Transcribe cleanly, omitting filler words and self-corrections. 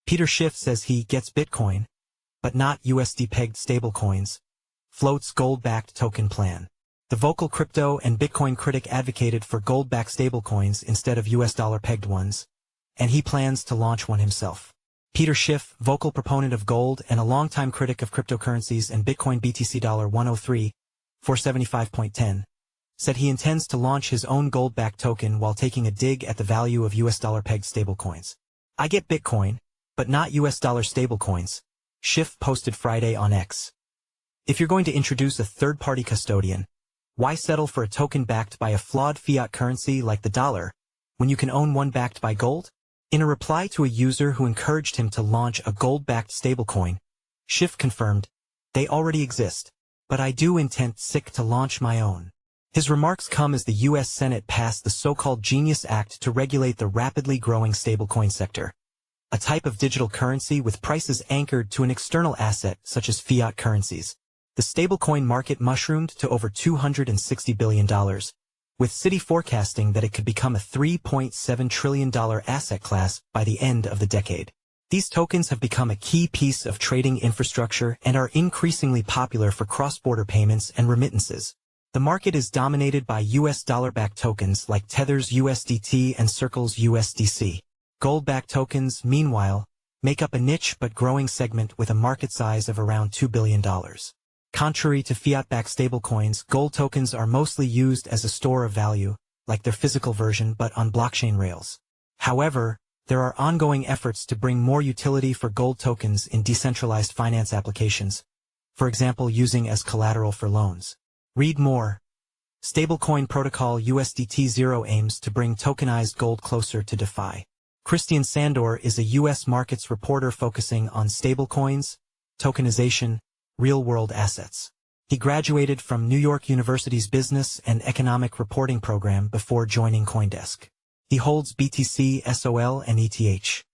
Peter Schiff says he gets Bitcoin, but not USD-Pegged Stablecoins, floats gold-backed token plan. The vocal crypto and Bitcoin critic advocated for gold-backed stablecoins instead of US dollar-pegged ones, and he plans to launch one himself. Peter Schiff, vocal proponent of gold and a longtime critic of cryptocurrencies and Bitcoin BTC $103, 475.10, said he intends to launch his own gold-backed token while taking a dig at the value of US dollar-pegged stablecoins. I get Bitcoin, but not US dollar stablecoins, Schiff posted Friday on X. If you're going to introduce a third-party custodian, why settle for a token backed by a flawed fiat currency like the dollar, when you can own one backed by gold? In a reply to a user who encouraged him to launch a gold-backed stablecoin, Schiff confirmed, "They already exist, but I do intend to launch my own." His remarks come as the U.S. Senate passed the so-called Genius Act to regulate the rapidly growing stablecoin sector, a type of digital currency with prices anchored to an external asset such as fiat currencies. The stablecoin market mushroomed to over $260 billion, with Citi forecasting that it could become a $3.7 trillion asset class by the end of the decade. These tokens have become a key piece of trading infrastructure and are increasingly popular for cross-border payments and remittances. The market is dominated by US dollar-backed tokens like Tether's USDT and Circle's USDC. Gold-backed tokens, meanwhile, make up a niche but growing segment with a market size of around $2 billion. Contrary to fiat-backed stablecoins, gold tokens are mostly used as a store of value, like their physical version but on blockchain rails. However, there are ongoing efforts to bring more utility for gold tokens in decentralized finance applications, for example using as collateral for loans. Read more. Stablecoin protocol USDT-0 aims to bring tokenized gold closer to DeFi. Christian Sandor is a U.S. markets reporter focusing on stablecoins, tokenization, real-world assets. He graduated from New York University's Business and Economic Reporting program before joining CoinDesk. He holds BTC, SOL, and ETH.